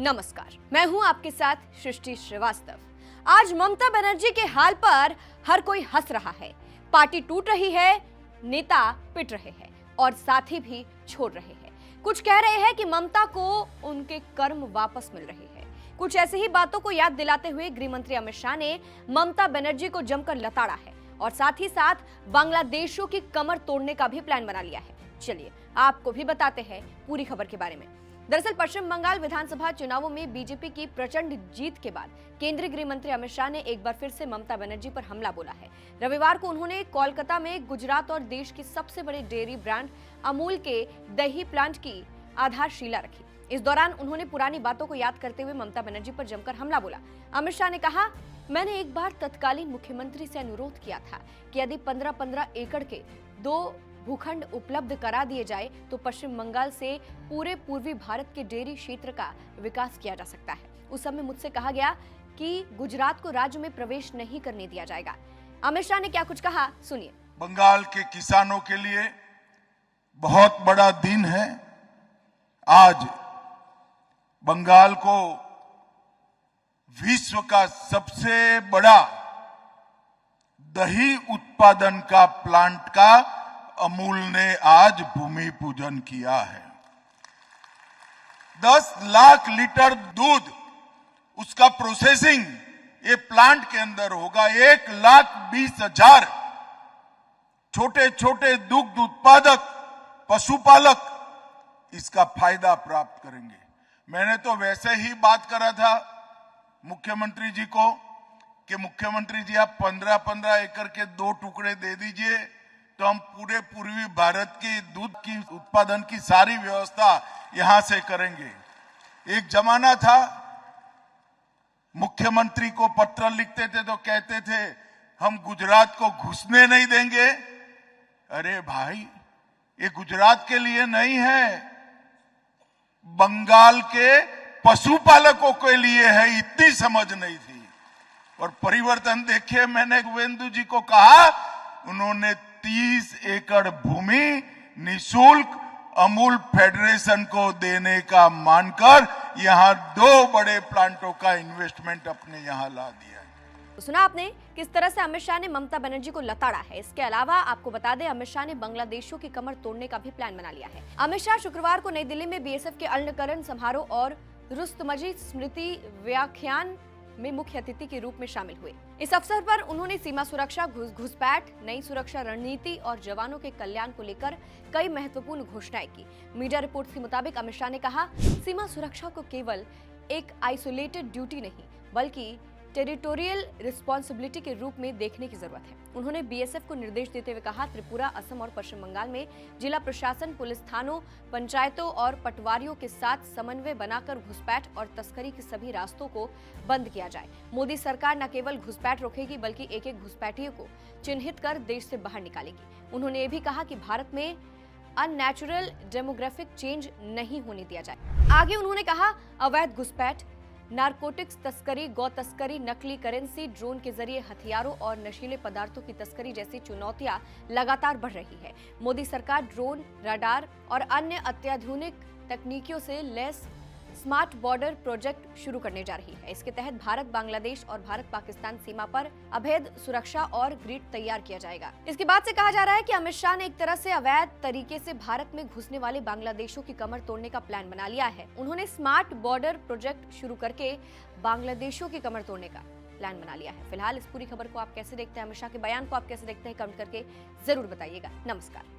नमस्कार, मैं हूं आपके साथ सृष्टि श्रीवास्तव। आज ममता बनर्जी के हाल पर हर कोई हंस रहा है। पार्टी टूट रही है, नेता पिट रहे हैं और साथी भी छोड़ रहे हैं। कुछ कह रहे हैं कि ममता को उनके कर्म वापस मिल रहे हैं। कुछ ऐसी ही बातों को याद दिलाते हुए गृह मंत्री अमित शाह ने ममता बनर्जी को जमकर लताड़ा है और साथ ही साथ बांग्लादेशियों की कमर तोड़ने का भी प्लान बना लिया है। चलिए आपको भी बताते हैं पूरी खबर के बारे में। दरअसल पश्चिम बंगाल विधानसभा चुनावों में बीजेपी की प्रचंड जीत के बाद केंद्रीय गृह मंत्री अमित शाह ने एक बार फिर से ममता बनर्जी पर हमला बोला है। रविवार को उन्होंने कोलकाता में गुजरात और देश के सबसे बड़े डेयरी ब्रांड अमूल के दही प्लांट की आधारशिला रखी। इस दौरान उन्होंने पुरानी बातों को याद करते हुए ममता बनर्जी पर जमकर हमला बोला। अमित शाह ने कहा, मैंने एक बार तत्कालीन मुख्यमंत्री से अनुरोध किया था कि यदि 15-15 एकड़ के 2 भूखंड उपलब्ध करा दिए जाए तो पश्चिम बंगाल से पूरे पूर्वी भारत के डेयरी क्षेत्र का विकास किया जा सकता है। उस समय मुझसे कहा गया कि गुजरात को राज्य में प्रवेश नहीं करने दिया जाएगा। अमित शाह ने क्या कुछ कहा, सुनिए। बंगाल के किसानों के लिए बहुत बड़ा दिन है। आज बंगाल को विश्व का सबसे बड़ा दही उत्पादन का प्लांट का अमूल ने आज भूमि पूजन किया है। 10 लाख लीटर दूध उसका प्रोसेसिंग ये प्लांट के अंदर होगा। 1,20,000 छोटे छोटे दुग्ध उत्पादक पशुपालक इसका फायदा प्राप्त करेंगे। मैंने तो वैसे ही बात करा था मुख्यमंत्री जी को कि मुख्यमंत्री जी आप 15-15 एकड़ के 2 टुकड़े दे दीजिए तो हम पूरे पूर्वी भारत की दूध की उत्पादन की सारी व्यवस्था यहां से करेंगे। एक जमाना था मुख्यमंत्री को पत्र लिखते थे तो कहते थे हम गुजरात को घुसने नहीं देंगे। अरे भाई, ये गुजरात के लिए नहीं है, बंगाल के पशुपालकों के लिए है। इतनी समझ नहीं थी और परिवर्तन देखिए। मैंने गोविंदू जी को कहा, उन्होंने 30 एकड़ भूमि निशुल्क अमूल फेडरेशन को देने का मानकर यहां 2 बड़े प्लांटों का इन्वेस्टमेंट अपने यहां ला दिया है। सुना आपने किस तरह से अमित शाह ने ममता बनर्जी को लताड़ा है। इसके अलावा आपको बता दें, अमित शाह ने बांग्लादेशियों की कमर तोड़ने का भी प्लान बना लिया है। अमित शाह शुक्रवार को नई दिल्ली में बीएसएफ के अलंकरण समारोह और रुस्तमजी स्मृति व्याख्यान में मुख्य अतिथि के रूप में शामिल हुए। इस अवसर पर उन्होंने सीमा सुरक्षा, घुसपैठ, नई सुरक्षा रणनीति और जवानों के कल्याण को लेकर कई महत्वपूर्ण घोषणाएं की। मीडिया रिपोर्ट्स के मुताबिक अमित शाह ने कहा, सीमा सुरक्षा को केवल एक आइसोलेटेड ड्यूटी नहीं बल्कि टेरिटोरियल रिस्पॉन्सिबिलिटी के रूप में देखने की जरूरत है। उन्होंने बीएसएफ को निर्देश देते हुए कहा, त्रिपुरा, असम और पश्चिम बंगाल में जिला प्रशासन, पुलिस थानों, पंचायतों और पटवारियों के साथ समन्वय बनाकर घुसपैठ और तस्करी के सभी रास्तों को बंद किया जाए। मोदी सरकार न केवल घुसपैठ रोकेगी बल्कि एक-एक घुसपैठियों को चिन्हित कर देश से बाहर निकालेगी। उन्होंने ये भी कहा कि भारत में अननेचुरल डेमोग्राफिक चेंज नहीं होने दिया जाए। आगे उन्होंने कहा, अवैध घुसपैठ, नारकोटिक्स तस्करी, गौ तस्करी, नकली करेंसी, ड्रोन के जरिए हथियारों और नशीले पदार्थों की तस्करी जैसी चुनौतियां लगातार बढ़ रही है। मोदी सरकार ड्रोन, रडार और अन्य अत्याधुनिक तकनीकों से लैस स्मार्ट बॉर्डर प्रोजेक्ट शुरू करने जा रही है। इसके तहत भारत बांग्लादेश और भारत पाकिस्तान सीमा पर अभेद सुरक्षा और ग्रिड तैयार किया जाएगा। इसके बाद से कहा जा रहा है कि अमित शाह ने एक तरह से अवैध तरीके से भारत में घुसने वाले बांग्लादेशियों की कमर तोड़ने का प्लान बना लिया है। उन्होंने स्मार्ट बॉर्डर प्रोजेक्ट शुरू करके बांग्लादेशियों की कमर तोड़ने का प्लान बना लिया है। फिलहाल इस पूरी खबर को आप कैसे देखते हैं, अमित शाह के बयान को आप कैसे देखते हैं, कमेंट करके जरूर बताइएगा। नमस्कार।